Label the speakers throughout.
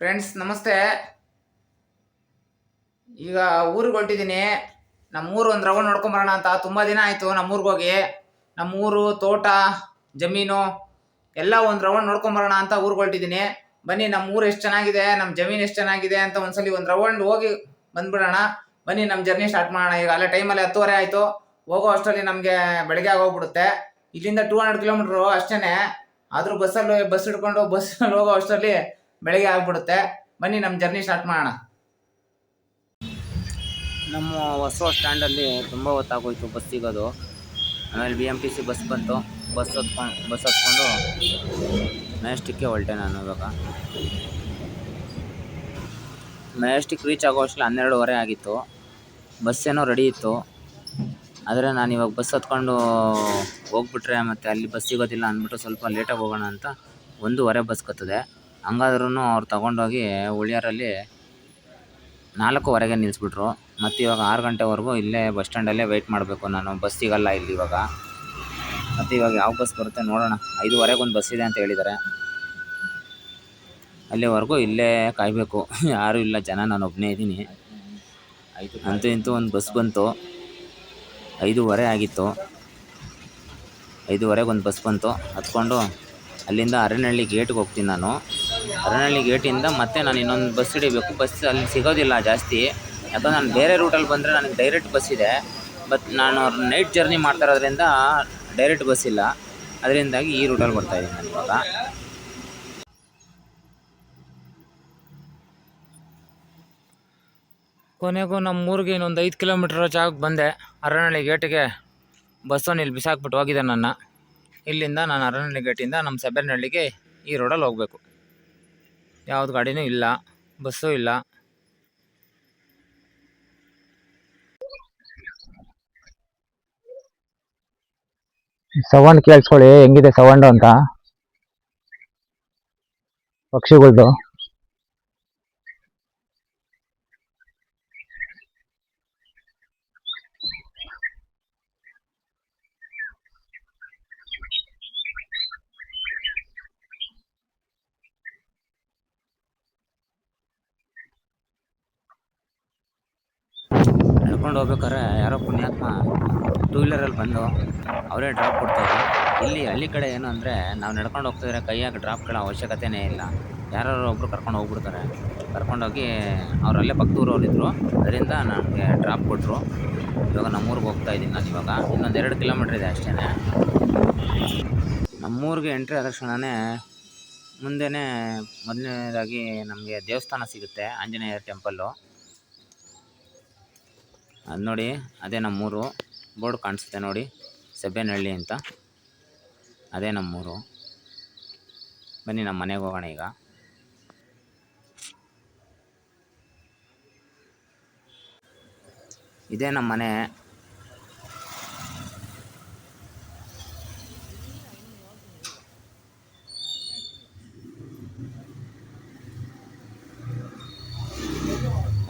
Speaker 1: Friends ನಮಸ್ತೆ. ಈಗ ಊರಿಗೆ ಹೊರಟಿದ್ದೀನಿ. ನಮ್ಮೂರು ಒಂದು ರೌಂಡ್ ನೋಡ್ಕೊಂಬರೋಣ ಅಂತ. ತುಂಬ ದಿನ ಆಯಿತು ನಮ್ಮೂರಿಗೆ ಹೋಗಿ. ನಮ್ಮೂರು ತೋಟ ಜಮೀನು ಎಲ್ಲ ಒಂದು ರೌಂಡ್ ನೋಡ್ಕೊಂಬರೋಣ ಅಂತ ಊರಿಗೆ ಹೊರಟಿದ್ದೀನಿ. ಬನ್ನಿ, ನಮ್ಮೂರು ಎಷ್ಟು ಚೆನ್ನಾಗಿದೆ, ನಮ್ಮ ಜಮೀನು ಎಷ್ಟು ಚೆನ್ನಾಗಿದೆ ಅಂತ ಒಂದ್ಸಲಿ ಒಂದು ರೌಂಡ್ ಹೋಗಿ ಬಂದ್ಬಿಡೋಣ. ಬನ್ನಿ, ನಮ್ಮ ಜರ್ನಿ ಸ್ಟಾರ್ಟ್ ಮಾಡೋಣ. ಈಗ ಅಲ್ಲೇ ಟೈಮಲ್ಲಿ 10:30 ಆಯಿತು. ಹೋಗೋ ಅಷ್ಟರಲ್ಲಿ ನಮಗೆ ಬೆಳಗ್ಗೆ ಆಗೋಗ್ಬಿಡುತ್ತೆ. ಇಲ್ಲಿಂದ 200 ಕಿಲೋಮೀಟ್ರು ಅಷ್ಟೇ. ಆದರೂ ಬಸ್ ಹಿಡ್ಕೊಂಡು ಬಸ್ಸಲ್ಲಿ ಹೋಗೋ ಅಷ್ಟರಲ್ಲಿ ಬೆಳಗ್ಗೆ ಆಗ್ಬಿಡುತ್ತೆ. ಬನ್ನಿ, ನಮ್ಮ ಜರ್ನಿ ಸ್ಟಾರ್ಟ್ ಮಾಡೋಣ.
Speaker 2: ನಮ್ಮ ಹೊಸ ಸ್ಟ್ಯಾಂಡಲ್ಲಿ ತುಂಬ ಹೊತ್ತಾಗೋಯ್ತು ಬಸ್ ಸಿಗೋದು. ಆಮೇಲೆ BMTC ಬಸ್ ಬಂತು. ಬಸ್ ಹತ್ಕೊಂಡು ಮೆಜೆಸ್ಟಿಕ್ಗೆ ಹೊರಟೆ ನಾನು. ಇವಾಗ ಮೆಜೆಸ್ಟಿಕ್ ರೀಚ್ ಆಗೋ ಅಷ್ಟರಲ್ಲಿ 12:30 ಆಗಿತ್ತು. ಬಸ್ ಏನೋ ರೆಡಿ ಇತ್ತು, ಆದರೆ ನಾನು ಇವಾಗ ಬಸ್ ಹತ್ಕೊಂಡು ಹೋಗ್ಬಿಟ್ರೆ ಮತ್ತು ಅಲ್ಲಿ ಬಸ್ ಸಿಗೋದಿಲ್ಲ ಅಂದ್ಬಿಟ್ಟು ಸ್ವಲ್ಪ ಲೇಟಾಗಿ ಹೋಗೋಣ ಅಂತ 1:15 ಬಸ್ ಕತ್ತದೆ. ಹಂಗಾದ್ರೂ ಅವ್ರು ತೊಗೊಂಡೋಗಿ ಉಳಿಯಾರಲ್ಲಿ 4:15ಗೆ ನಿಲ್ಲಿಸ್ಬಿಟ್ರು. ಮತ್ತು ಇವಾಗ 6 ಗಂಟೆವರೆಗೂ ಇಲ್ಲೇ ಬಸ್ ಸ್ಟ್ಯಾಂಡಲ್ಲೇ ವೆಯ್ಟ್ ಮಾಡಬೇಕು ನಾನು. ಬಸ್ ಸಿಗಲ್ಲ ಇಲ್ಲಿ ಇವಾಗ. ಮತ್ತು ಇವಾಗ ಯಾವ ಬಸ್ ಬರುತ್ತೆ ನೋಡೋಣ. 5:15ಗೆ ಒಂದು ಬಸ್ ಇದೆ ಅಂತ ಹೇಳಿದ್ದಾರೆ. ಅಲ್ಲಿವರೆಗೂ ಇಲ್ಲೇ ಕಾಯಬೇಕು. ಯಾರೂ ಇಲ್ಲ, ಜನ ನಾನು ಒಬ್ಬನೇ ಇದ್ದೀನಿ. ಅಂತೂ ಇಂತೂ ಒಂದು ಬಸ್ ಬಂತು. 5:15 ಆಗಿತ್ತು. 5:15ಗೆ ಒಂದು ಬಸ್ ಬಂತು. ಹತ್ಕೊಂಡು ಅಲ್ಲಿಂದ ಅರನಹಳ್ಳಿ ಗೇಟ್ಗೆ ಹೋಗ್ತೀನಿ ನಾನು. ಅರನಹಳ್ಳಿ ಗೇಟಿಂದ ಮತ್ತೆ ನಾನು ಇನ್ನೊಂದು ಬಸ್ ಹಿಡಿಬೇಕು. ಬಸ್ ಅಲ್ಲಿ ಸಿಗೋದಿಲ್ಲ ಜಾಸ್ತಿ, ಯಾಕಂದ್ರೆ ನಾನು ಬೇರೆ ರೂಟಲ್ಲಿ ಬಂದರೆ ನನಗೆ ಡೈರೆಕ್ಟ್ ಬಸ್ ಇದೆ. ಬಟ್ ನಾನು ನೈಟ್ ಜರ್ನಿ ಮಾಡ್ತಾ ಇರೋದ್ರಿಂದ ಡೈರೆಕ್ಟ್ ಬಸ್ ಇಲ್ಲ. ಅದರಿಂದಾಗಿ ಈ ರೂಟಲ್ಲಿ ಬರ್ತಾಯಿದ್ದೀನಿ ನಾನು ಇವಾಗ.
Speaker 1: ಕೊನೆಗೂ ನಮ್ಮ ಊರಿಗೆ ಇನ್ನೊಂದು 5 ಕಿಲೋಮೀಟ್ರ್ ಜಾಗಕ್ಕೆ ಬಂದೆ. ಅರನಹಳ್ಳಿ ಗೇಟಿಗೆ ಬಸ್ಸನ್ನು ಇಲ್ಲಿ ಬಿಸಾಕ್ಬಿಟ್ಟು ಹೋಗಿದೆ ನನ್ನ. ಇಲ್ಲಿಂದ ನಾನು ಅರನಹಳ್ಳಿ ಗೇಟಿಂದ ನಮ್ಮ ಸೆಬೆರ್ನಹಳ್ಳಿಗೆ ಈ ರೋಡಲ್ಲಿ ಹೋಗಬೇಕು. ಯಾವ್ದು ಗಾಡಿನೂ ಇಲ್ಲ, ಬಸ್ಸು ಇಲ್ಲ.
Speaker 3: ಸೌಂಡ್ ಕೇಳಿಸ್ಕೊಳ್ಳಿ, ಹೆಂಗಿದೆ ಸೌಂಡ್ ಅಂತ ಪಕ್ಷಿಗಳ್ದು.
Speaker 2: ನಡ್ಕೊಂಡು ಹೋಗ್ಬೇಕಾದ್ರೆ ಯಾರೋ ಪುಣ್ಯಾತ್ಮ 2 ವೀಲರಲ್ಲಿ ಬಂದು ಅವರೇ ಡ್ರಾಪ್ ಕೊಡ್ತಾರೆ. ಇಲ್ಲಿ ಹಳ್ಳಿ ಕಡೆ ಏನು ಅಂದರೆ ನಾವು ನಡ್ಕೊಂಡು ಹೋಗ್ತಿದ್ರೆ ಕೈಯಾಗಿ ಡ್ರಾಪ್ ಕೇಳೋ ಅವಶ್ಯಕತೆಯೇ ಇಲ್ಲ. ಯಾರು ಒಬ್ಬರು ಕರ್ಕೊಂಡು ಹೋಗ್ಬಿಡ್ತಾರೆ. ಕರ್ಕೊಂಡೋಗಿ ಅವರಲ್ಲೇ ಪಕ್ಕದೂರವರಿದ್ದರು, ಅದರಿಂದ ನನಗೆ ಡ್ರಾಪ್ ಕೊಟ್ಟರು. ಇವಾಗ ನಮ್ಮೂರಿಗೆ ಹೋಗ್ತಾ ಇದ್ದೀನಿ ನಾನು. ಇವಾಗ ಇನ್ನೊಂದು 2 ಕಿಲೋಮೀಟ್ರ್ ಇದೆ ಅಷ್ಟೇ. ನಮ್ಮೂರಿಗೆ ಎಂಟ್ರಿ ಆದ ತಕ್ಷಣವೇ ಮುಂದೆನೇ ಮೊದಲನೇದಾಗಿ ನಮಗೆ ದೇವಸ್ಥಾನ ಸಿಗುತ್ತೆ, ಆಂಜನೇಯ ಟೆಂಪಲ್ಲು. ಅದು ನೋಡಿ, ಅದೇ ನಮ್ಮೂರು. ಬೋರ್ಡ್ ಕಾಣಿಸುತ್ತೆ ನೋಡಿ, ಸೆಬ್ಬೆನಹಳ್ಳಿ ಅಂತ. ಅದೇ ನಮ್ಮೂರು. ಬನ್ನಿ, ನಮ್ಮ ಮನೆಗೆ ಹೋಗೋಣ ಈಗ. ಇದೇ ನಮ್ಮ ಮನೆ.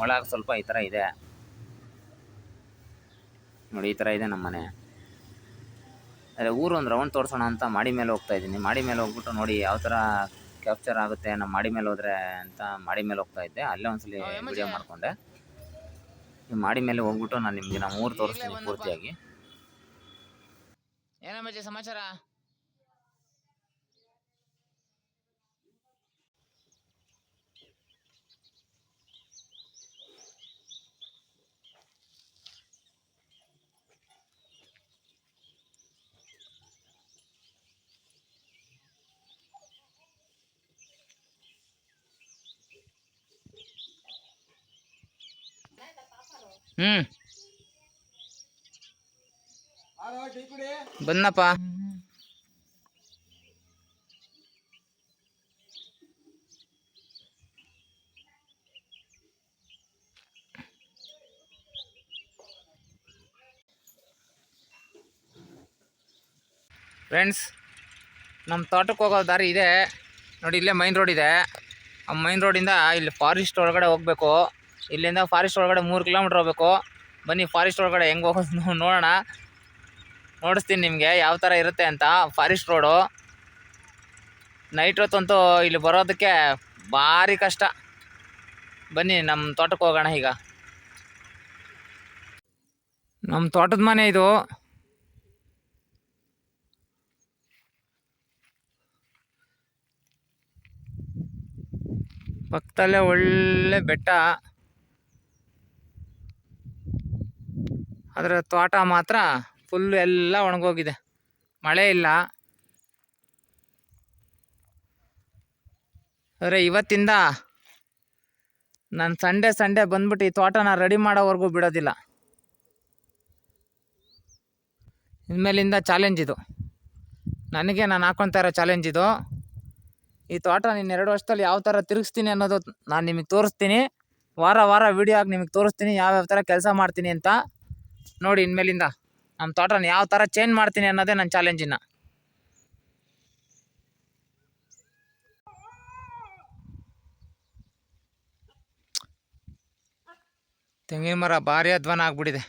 Speaker 2: ಒಳಗೆ ಸ್ವಲ್ಪ ಈ ಥರ ಇದೆ ನೋಡಿ, ಈ ಥರ ಇದೆ ನಮ್ಮ ಮನೆ. ಅದೇ ಊರು ಒಂದು ರೌಂಡ್ ತೋರಿಸೋಣ ಅಂತ ಮಾಡಿ ಮೇಲೆ ಹೋಗ್ತಾ ಇದ್ದೀನಿ. ಮಾಡಿ ಮೇಲೆ ಹೋಗ್ಬಿಟ್ಟು ನೋಡಿ ಯಾವ ಥರ ಕ್ಯಾಪ್ಚರ್ ಆಗುತ್ತೆ ನಮ್ಮ ಮಾಡಿ ಮೇಲೆ ಹೋದರೆ ಅಂತ ಮಾಡಿ ಮೇಲೆ ಹೋಗ್ತಾ ಇದ್ದೆ. ಅಲ್ಲೇ ಒಂದ್ಸಲಿ ವಿಡಿಯೋ ಮಾಡಿಕೊಂಡೆ. ಮಾಡಿ ಮೇಲೆ ಹೋಗ್ಬಿಟ್ಟು ನಾನು ನಿಮಗೆ ನಮ್ಮ ಊರು ತೋರಿಸ್ತೀನಿ ಪೂರ್ತಿಯಾಗಿ.
Speaker 1: ಏನಮ್ಮ ಸಮಾಚಾರ? ಬಂದಪ್ಪ. ಫ್ರೆಂಡ್ಸ್, ನಮ್ಮ ತೋಟಕ್ಕೆ ಹೋಗೋ ದಾರಿ ಇದೆ ನೋಡಿ. ಇಲ್ಲೇ ಮೈನ್ ರೋಡ್ ಇದೆ. ಆ ಮೈನ್ ರೋಡಿಂದ ಇಲ್ಲಿ ಫಾರೆಸ್ಟ್ ಒಳಗಡೆ ಹೋಗಬೇಕು. ಇಲ್ಲಿಂದ ಫಾರೆಸ್ಟ್ ಒಳಗಡೆ 3 ಕಿಲೋಮೀಟ್ರ್ ಹೋಗಬೇಕು. ಬನ್ನಿ, ಫಾರೆಸ್ಟ್ ಒಳಗಡೆ ಹೆಂಗೆ ಹೋಗೋದು ನೋಡೋಣ. ನೋಡಿಸ್ತೀನಿ ನಿಮಗೆ ಯಾವ ಥರ ಇರುತ್ತೆ ಅಂತ ಫಾರೆಸ್ಟ್ ರೋಡು. ನೈಟ್ ಹೊತ್ತಂತೂ ಇಲ್ಲಿ ಬರೋದಕ್ಕೆ ಭಾರಿ ಕಷ್ಟ. ಬನ್ನಿ ನಮ್ಮ ತೋಟಕ್ಕೆ ಹೋಗೋಣ. ಈಗ ನಮ್ಮ ತೋಟದ ಮನೆ ಇದು. ಪಕ್ಕದಲ್ಲೇ ಒಳ್ಳೆ ಬೆಟ್ಟ, ಅದರ ತೋಟ ಮಾತ್ರ ಫುಲ್ ಎಲ್ಲ ಒಣಗೋಗಿದೆ, ಮಳೆ ಇಲ್ಲ. ಆದರೆ ಇವತ್ತಿಂದ ನಾನು ಸಂಡೇ ಬಂದ್ಬಿಟ್ಟು ಈ ತೋಟನ ರೆಡಿ ಮಾಡೋವರೆಗೂ ಬಿಡೋದಿಲ್ಲ. ಇನ್ಮೇಲಿಂದ ಚಾಲೆಂಜ್ ಇದು ನನಗೆ, ನಾನು ಹಾಕ್ಕೊತಾ ಇರೋ ಚಾಲೆಂಜ್ ಇದು. ಈ ತೋಟ ನೀನು 2 ವರ್ಷದಲ್ಲಿ ಯಾವ ಥರ ತಿರುಗಿಸ್ತೀನಿ ಅನ್ನೋದು ನಾನು ನಿಮಗೆ ತೋರಿಸ್ತೀನಿ. ವಾರ ವಿಡಿಯೋ ಆಗಿ ನಿಮಗೆ ತೋರಿಸ್ತೀನಿ ಯಾವ್ಯಾವ ಥರ ಕೆಲಸ ಮಾಡ್ತೀನಿ ಅಂತ. ನೋಡಿ, ಇನ್ಮೇಲಿಂದ ನಮ್ಮ ತೋಟನ ಯಾವ ಥರ ಚೇಂಜ್ ಮಾಡ್ತೀನಿ ಅನ್ನೋದೇ ನನ್ನ ಚಾಲೆಂಜಿನ. ತೆಂಗಿನ ಮರ ಭಾರಿ ಅಧ್ವಾನ ಆಗ್ಬಿಟ್ಟಿದೆ.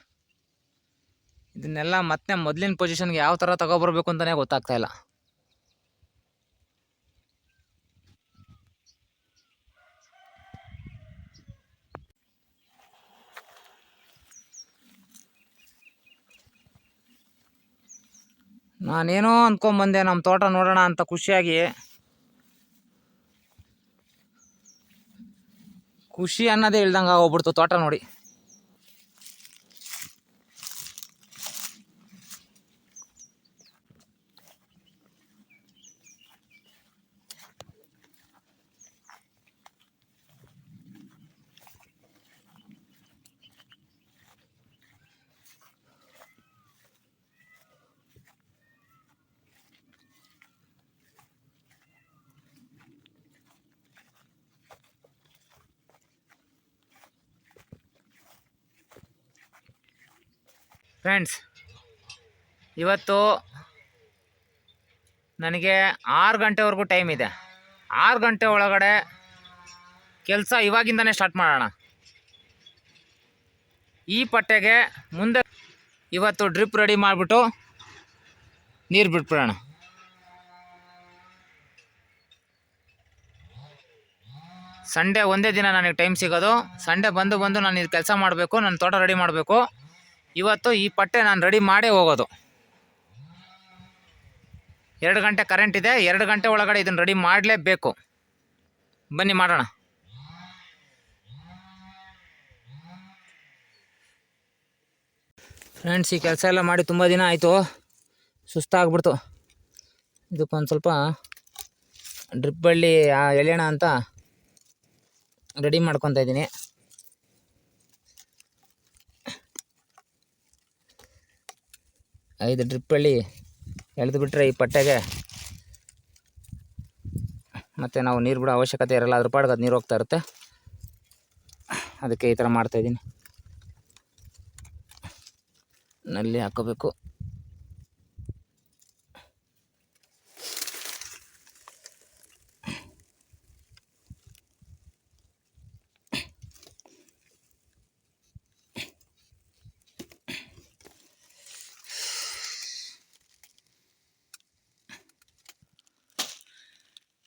Speaker 1: ಇದನ್ನೆಲ್ಲ ಮತ್ತೆ ಮೊದಲಿನ ಪೊಸಿಷನ್ಗೆ ಯಾವ ಥರ ತಗೊಬರ್ಬೇಕು ಅಂತಲೇ ಗೊತ್ತಾಗ್ತಾ ಇಲ್ಲ. ನಾನೇನೋ ಅಂದ್ಕೊಂಬಂದೆ ನಮ್ಮ ತೋಟ ನೋಡೋಣ ಅಂತ ಖುಷಿಯಾಗಿ. ಖುಷಿ ಅನ್ನೋದೇ ಇಳ್ದಂಗೆ ಹೋಗ್ಬಿಡ್ತು ತೋಟ ನೋಡಿ. ಫ್ರೆಂಡ್ಸ್, ಇವತ್ತು ನನಗೆ 6 ಗಂಟೆವರೆಗೂ ಟೈಮ್ ಇದೆ. 6 ಗಂಟೆ ಒಳಗಡೆ ಕೆಲಸ ಇವಾಗಿಂದನೇ ಸ್ಟಾರ್ಟ್ ಮಾಡೋಣ. ಈ ಪಟ್ಟೆಗೆ ಮುಂದೆ ಇವತ್ತು ಡ್ರಿಪ್ ರೆಡಿ ಮಾಡಿಬಿಟ್ಟು ನೀರು ಬಿಟ್ಬಿಡೋಣ. ಸಂಡೇ ಒಂದೇ ದಿನ ನನಗೆ ಟೈಮ್ ಸಿಗೋದು. ಸಂಡೇ ಬಂದು ನಾನು ಇದು ಕೆಲಸ ಮಾಡಬೇಕು, ನನ್ನ ತೋಟ ರೆಡಿ ಮಾಡಬೇಕು. ಇವತ್ತು ಈ ಪಟ್ಟೆ ನಾನು ರೆಡಿ ಮಾಡೇ ಹೋಗೋದು. 2 ಗಂಟೆ ಕರೆಂಟ್ ಇದೆ. 2 ಗಂಟೆ ಒಳಗಡೆ ಇದನ್ನು ರೆಡಿ ಮಾಡಲೇಬೇಕು. ಬನ್ನಿ ಮಾಡೋಣ. ಫ್ರೆಂಡ್ಸ್, ಈ ಕೆಲಸ ಎಲ್ಲ ಮಾಡಿ ತುಂಬ ದಿನ ಆಯಿತು, ಸುಸ್ತಾಗ್ಬಿಡ್ತು. ಇದಕ್ಕೊಂದು ಸ್ವಲ್ಪ ಡ್ರಿಪ್ ಬಳ್ಳಿ ಎಳೆಯೋಣ ಅಂತ ರೆಡಿ ಮಾಡ್ಕೊತಾ ಇದ್ದೀನಿ. ಐದು ಡ್ರಿಪ್ ಬಳ್ಳಿ ಎಳೆದು ಬಿಟ್ಟರೆ ಈ ಪಟ್ಟೆಗೆ ಮತ್ತು ನಾವು ನೀರು ಬಿಡೋ ಅವಶ್ಯಕತೆ ಇರಲ್ಲ. ಅದ್ರ ಪಾಡ್ಗೆ ಅದು ನೀರು ಹೋಗ್ತಾ ಇರುತ್ತೆ. ಅದಕ್ಕೆ ಈ ಥರ ಮಾಡ್ತಾಯಿದ್ದೀನಿ. ನಲ್ಲಿ ಹಾಕೋಬೇಕು.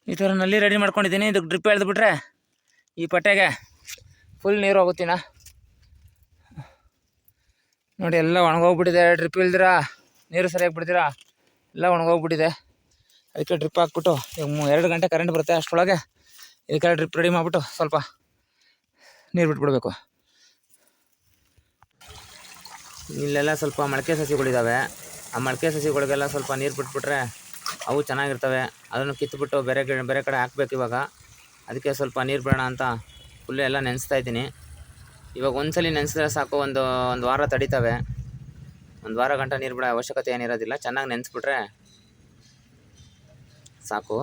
Speaker 1: ಈ ಥರ ನಲ್ಲಿ ರೆಡಿ ಮಾಡ್ಕೊಂಡಿದ್ದೀನಿ. ಇದಕ್ಕೆ ಡ್ರಿಪ್ ಎಳೆದುಬಿಟ್ರೆ ಈ ಪಟ್ಟೆಗೆ ಫುಲ್ ನೀರು ಹೋಗುತ್ತೀನ. ನೋಡಿ, ಎಲ್ಲ ಒಣಗೋಗ್ಬಿಟ್ಟಿದೆ. ಡ್ರಿಪ್ ಇಲ್ದಿರ ನೀರು ಸರಿಯಾಗಿ ಬಿಡ್ತೀರಾ, ಎಲ್ಲ ಒಣಗೋಗ್ಬಿಟ್ಟಿದೆ. ಅದಕ್ಕೆ ಡ್ರಿಪ್ ಹಾಕ್ಬಿಟ್ಟು ಈಗ 2 ಗಂಟೆ ಕರೆಂಟ್ ಬರುತ್ತೆ. ಅಷ್ಟರೊಳಗೆ ಇದಕ್ಕೆಲ್ಲ ಡ್ರಿಪ್ ರೆಡಿ ಮಾಡಿಬಿಟ್ಟು ಸ್ವಲ್ಪ ನೀರು ಬಿಟ್ಬಿಡ್ಬೇಕು. ಇಲ್ಲೆಲ್ಲ ಸ್ವಲ್ಪ ಮೊಳಕೆ ಸಸಿಗಳಿದ್ದಾವೆ. ಆ ಮೊಳಕೆ ಸಸಿಗಳಿಗೆಲ್ಲ ಸ್ವಲ್ಪ ನೀರು ಬಿಟ್ಬಿಟ್ರೆ ಅವು ಚೆನ್ನಾಗಿರ್ತವೆ. ಅದನ್ನು ಕಿತ್ತುಬಿಟ್ಟು ಬೇರೆ ಕಡೆ ಹಾಕ್ಬೇಕು ಇವಾಗ. ಅದಕ್ಕೆ ಸ್ವಲ್ಪ ನೀರು ಬಿಡೋಣ ಅಂತ ಫುಲ್ಲು ಎಲ್ಲ ನೆನೆಸ್ತಾ ಇದ್ದೀನಿ. ಇವಾಗ ಒಂದ್ಸಲಿ ನೆನೆಸಿದ್ರೆ ಸಾಕು, ಒಂದು ವಾರ ತಡೀತವೆ. 1 ವಾರ ಗಂಟ ನೀರು ಬಿಡೋ ಅವಶ್ಯಕತೆ ಏನಿರೋದಿಲ್ಲ. ಚೆನ್ನಾಗಿ ನೆನೆಸ್ಬಿಟ್ರೆ ಸಾಕು.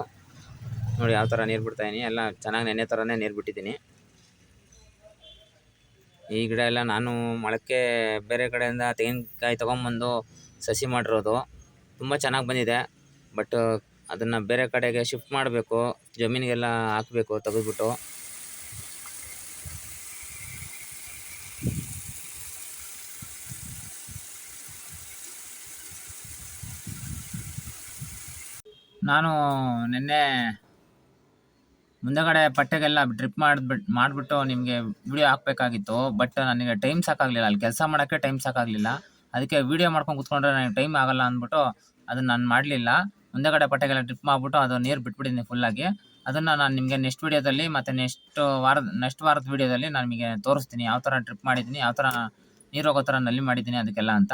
Speaker 1: ನೋಡಿ ಯಾವ ಥರ ನೀರು ಬಿಡ್ತಾಯಿದ್ದೀನಿ. ಎಲ್ಲ ಚೆನ್ನಾಗಿ ನೆನೆ ಥರನೇ ನೀರು ಬಿಟ್ಟಿದ್ದೀನಿ. ಈ ಗಿಡ ಎಲ್ಲ ನಾನು ಮೊಳಕೆ ಬೇರೆ ಕಡೆಯಿಂದ ತೆಂಗಿನಕಾಯಿ ತೊಗೊಂಬಂದು ಸಸಿ ಮಾಡಿರೋದು. ತುಂಬ ಚೆನ್ನಾಗಿ ಬಂದಿದೆ. ಬಟ್ ಅದನ್ನು ಬೇರೆ ಕಡೆಗೆ ಶಿಫ್ಟ್ ಮಾಡಬೇಕು, ಜಮೀನಿಗೆಲ್ಲ ಹಾಕಬೇಕು ತೆಗೆದುಬಿಟ್ಟು. ನಾನು ನಿನ್ನೆ
Speaker 2: ಮುಂದಗಡೆ ಪಟ್ಟೆಗೆಲ್ಲ ಡ್ರಿಪ್ ಮಾಡಿಬಿಟ್ಟು ನಿಮಗೆ ವಿಡಿಯೋ ಹಾಕಬೇಕಾಗಿತ್ತು. ಬಟ್ ನನಗೆ ಟೈಮ್ ಸಾಕಾಗಲಿಲ್ಲ, ಅಲ್ಲಿ ಕೆಲಸ ಮಾಡೋಕ್ಕೆ ಟೈಮ್ ಸಾಕಾಗಲಿಲ್ಲ. ಅದಕ್ಕೆ ವಿಡಿಯೋ ಮಾಡ್ಕೊಂಡು ಕೂತ್ಕೊಂಡ್ರೆ ನನಗೆ ಟೈಮ್ ಆಗಲ್ಲ ಅಂದ್ಬಿಟ್ಟು ಅದನ್ನು ನಾನು ಮಾಡಲಿಲ್ಲ. ಮುಂದಗಡೆ ಪಟ್ಟೆಗೆಲ್ಲ ಡ್ರಿಪ್ ಮಾಡಿಬಿಟ್ಟು ಅದು ನೀರು ಬಿಟ್ಬಿಟ್ಟಿದ್ದೀನಿ ಫುಲ್ಲಾಗಿ. ಅದನ್ನು ನಾನು ನಿಮಗೆ ನೆಕ್ಸ್ಟ್ ವೀಡಿಯೋದಲ್ಲಿ ಮತ್ತು ನೆಕ್ಸ್ಟ್ ವಾರದ ವೀಡಿಯೋದಲ್ಲಿ ನಾನು ನಿಮಗೆ ತೋರಿಸ್ತೀನಿ ಯಾವ ಥರ ಡ್ರಿಪ್ ಮಾಡಿದ್ದೀನಿ, ಯಾವ ಥರ ನೀರು ಹೋಗೋ ಥರ ನಲ್ಲಿ ಮಾಡಿದ್ದೀನಿ ಅದಕ್ಕೆಲ್ಲ ಅಂತ.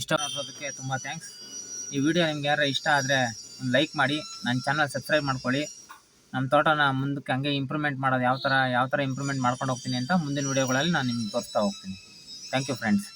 Speaker 2: ಇಷ್ಟ ಆಗೋದಕ್ಕೆ ತುಂಬ ಥ್ಯಾಂಕ್ಸ್. ಈ ವಿಡಿಯೋ ನಿಮ್ಗೆ ಯಾರು ಇಷ್ಟ ಆದರೆ ಒಂದು ಲೈಕ್ ಮಾಡಿ, ನನ್ನ ಚಾನಲ್ ಸಬ್ಸ್ಕ್ರೈಬ್ ಮಾಡ್ಕೊಳ್ಳಿ. ನಮ್ಮ ತೋಟನ ಮುಂದಕ್ಕೆ ಹಂಗೆ ಇಂಪ್ರೂವ್ಮೆಂಟ್ ಮಾಡೋದು ಯಾವ ಥರ ಇಂಪ್ರೂವ್ಮೆಂಟ್ ಮಾಡ್ಕೊಂಡು ಹೋಗ್ತೀನಿ ಅಂತ ಮುಂದಿನ ವೀಡಿಯೋಗಳಲ್ಲಿ ನಾನು ನಿಮ್ಗೆ ತೋರಿಸ್ತಾ ಹೋಗ್ತೀನಿ. Thank you friends.